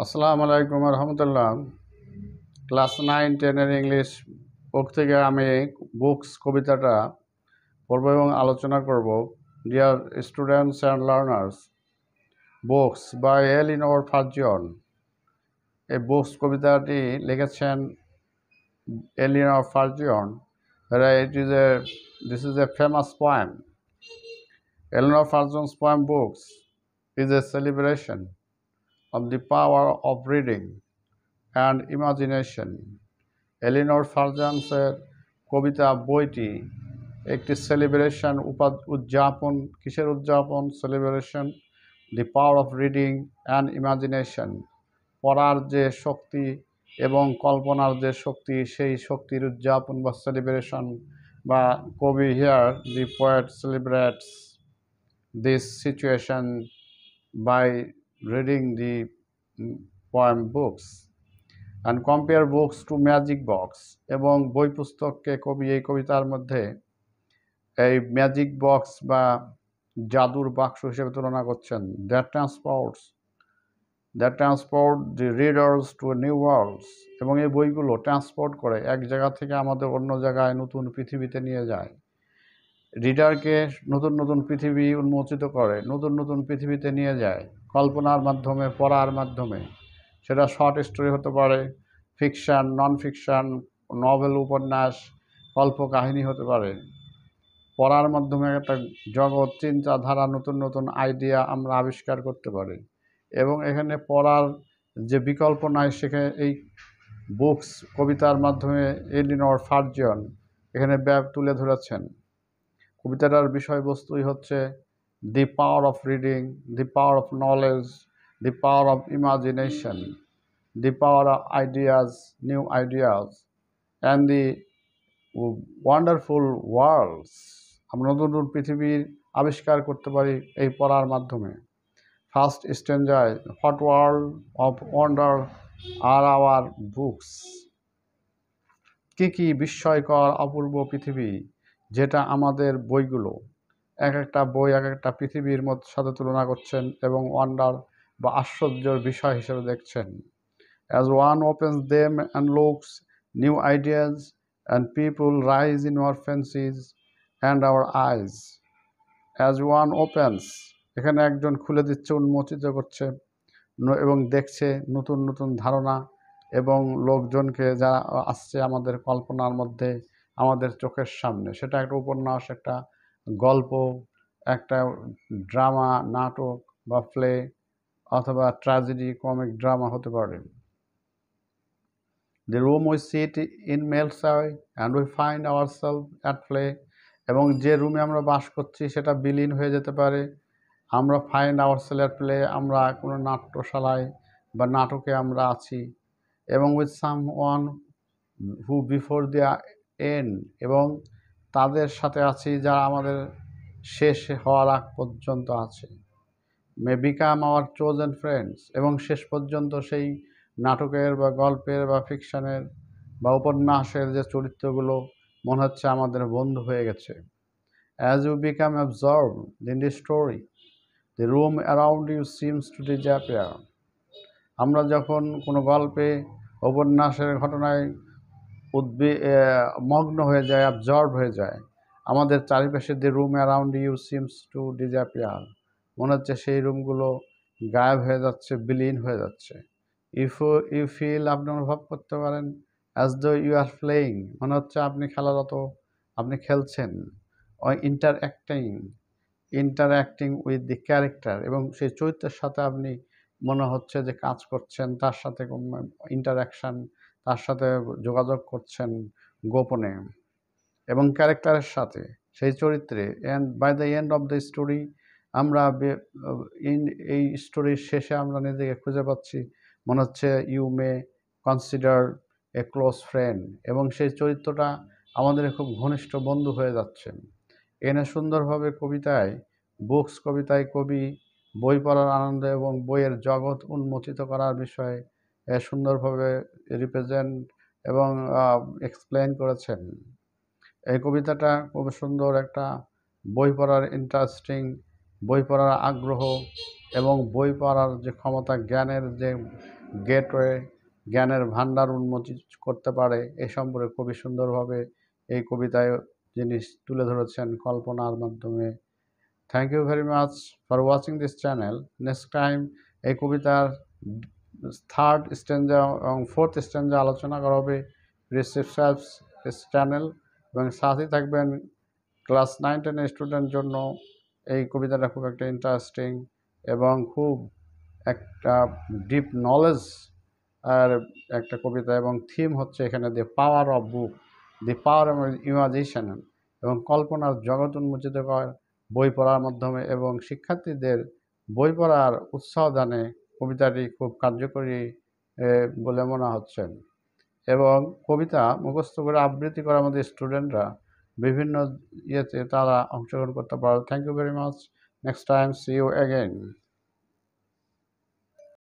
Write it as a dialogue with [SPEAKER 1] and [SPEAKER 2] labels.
[SPEAKER 1] আসসালামু আলাইকুম রহমতুল্লাহ। Class 9-10 English book থেকে আমি বুকস কবিতাটা পড়ব এবং আলোচনা করব। Dear students and learners, books by Eleanor Farjeon. এই বুকস কবিতাটি লিখেছেন Eleanor Farjeon. This is a famous poem. Eleanor Farjion's poem Books is a celebration of the power of reading and imagination. Eleanor ফার্জান্সের কবিতা বইটি একটি celebration উদযাপন। কিসের উদযাপন? Celebration the power of reading and imagination. পড়ার যে শক্তি এবং কল্পনার যে শক্তি, সেই শক্তির উদযাপন বা সেলিব্রেশন। বা কবি here the poet celebrates this situation by reading the poem books and compare books to magic box. এবং বই পুস্তককে কবি এই কবিতার মধ্যে এই ম্যাজিক বক্স বা জাদুর বাক্স হিসেবে তুলনা করছেন। That transport the readers to new worlds. এবং এই বইগুলো ট্রান্সপোর্ট করে এক জায়গা থেকে আমাদের অন্য জায়গায় নতুন পৃথিবীতে নিয়ে যায়। রিডারকে নতুন নতুন পৃথিবী উন্মোচিত করে, নতুন নতুন পৃথিবীতে নিয়ে যায় কল্পনার মাধ্যমে, পড়ার মাধ্যমে। সেটা শর্ট স্টোরি হতে পারে, ফিকশান, নন ফিকশান, নভেল, উপন্যাস, কল্পকাহিনী হতে পারে। পড়ার মাধ্যমে একটা জগৎ, চিন্তাধারা, নতুন নতুন আইডিয়া আমরা আবিষ্কার করতে পারি। এবং এখানে পড়ার যে বিকল্প নাই, সেখানে এই বুকস কবিতার মাধ্যমে এলিনর ফার্জিয়ন এখানে তুলে ধরেছেন। কবিতাটার বিষয়বস্তুই হচ্ছে the power of reading, the power of knowledge, the power of imagination, the power of ideas, new ideas, and the wonderful worlds. আমরা নতুন নতুন পৃথিবীর আবিষ্কার করতে পারি এই পড়ার মাধ্যমে। ফার্স্ট স্ট্যান্জায়, what world of wonder are our books. কী বিস্ময়কর অপূর্ব পৃথিবী যেটা আমাদের বইগুলো। এক একটা বই এক একটা পৃথিবীর সাথে তুলনা করছেন এবং ওয়ান্ডার বা আশ্চর্যের বিষয় হিসেবে দেখছেন। As one opens them and looks, new ideas and people rise in our fancies and our eyes. As one opens, এখানে একজন খুলে দিচ্ছে, উন্মোচিত করছে এবং দেখছে নতুন নতুন ধারণা এবং লোকজনকে যারা আসছে আমাদের কল্পনার মধ্যে, আমাদের চোখের সামনে। সেটা একটা উপন্যাস, একটা গল্প, একটা ড্রামা, নাটক বা প্লে, অথবা ট্র্যাজেডি, কমিক ড্রামা হতে পারে। The room we sit in melts away and we find ourselves at play. এবং যে রুমে আমরা বাস করছি সেটা বিলীন হয়ে যেতে পারে। আমরা ফাইন্ড আওয়ারসেলফ অ্যাট প্লে, আমরা কোনো নাট্যশালায় বা নাটকে আমরা আছি। এবং with some one who before the end, এবং তাদের সাথে আছি যারা আমাদের শেষ হওয়ার আগ পর্যন্ত আছে। মে বিকাম আওয়ার চোজেন ফ্রেন্ডস, এবং শেষ পর্যন্ত সেই নাটকের বা গল্পের বা ফিকশনের বা উপন্যাসের যে চরিত্রগুলো মনে হচ্ছে আমাদের বন্ধু হয়ে গেছে। As you become absorbed in the story, the room around you seems to disappear. আমরা যখন কোনো গল্পে, উপন্যাসের ঘটনায় মগ্ন হয়ে যায়, অ্যাবজর্ব হয়ে যায়, আমাদের চারিপাশে the room around you seems to disappear, মনে হচ্ছে সেই রুমগুলো গায়েব হয়ে যাচ্ছে, বিলীন হয়ে যাচ্ছে। ইউ ফিল, আপনি অনুভব করতে পারেন, as though you are playing, মনে হচ্ছে আপনি খেলারত, আপনি খেলছেন। ইন্টারঅ্যাক্টিং উইথ দি ক্যারেক্টার, এবং সেই চরিত্রের সাথে আপনি মনে হচ্ছে যে কাজ করছেন, তার সাথে ইন্টারঅ্যাকশান, তার সাথে যোগাযোগ করছেন গোপনে এবং ক্যারেক্টারের সাথে, সেই চরিত্রে। And by the end of the story, আমরা এই স্টোরির শেষে আমরা নিজেকে খুঁজে পাচ্ছি, মনে হচ্ছে you may consider a close friend, এবং সেই চরিত্রটা আমাদের খুব ঘনিষ্ঠ বন্ধু হয়ে যাচ্ছেন। এখানে সুন্দরভাবে বুকস কবিতায় কবি বই পড়ার আনন্দ এবং বইয়ের জগৎ উন্মোচিত করার বিষয়ে সুন্দরভাবে রিপ্রেজেন্ট এবং এক্সপ্লেন করেছেন। এই কবিতাটা খুব সুন্দর, একটা বই পড়ার বই পড়ার আগ্রহ এবং বই পড়ার যে ক্ষমতা, জ্ঞানের যে গেটওয়ে, জ্ঞানের ভান্ডার উন্মোচিত করতে পারে, এ সম্পর্কে খুবই সুন্দরভাবে এই কবিতায় জিনিস তুলে ধরেছেন কল্পনার মাধ্যমে। Thank you very much for watching this channel. Next time এই কবিতার থার্ড স্ট্যান্জা এবং ফোর্থ স্ট্যান্জা আলোচনা করা হবে। প্লিজ সাবস্ক্রাইব দিস চ্যানেল এবং সাথে থাকবেন। ক্লাস 9-10 স্টুডেন্ট জন্য এই কবিতাটা খুব একটা ইন্টারেস্টিং এবং খুব একটা ডিপ নলেজ আর একটা কবিতা, এবং থিম হচ্ছে এখানে the power of book, the power of imagination, এবং কল্পনার জগৎ উন্মোচিত করার বই পড়ার মাধ্যমে এবং শিক্ষার্থীদের বই পড়ার উৎসাহ দানে কবিতাটি খুব কার্যকরী বলে মনে হচ্ছে। এবং কবিতা মুখস্থ করে আবৃত্তি করার মধ্যে স্টুডেন্টরা বিভিন্ন ইয়েতে তারা অংশগ্রহণ করতে পারে। Thank you very much. Next time see you again.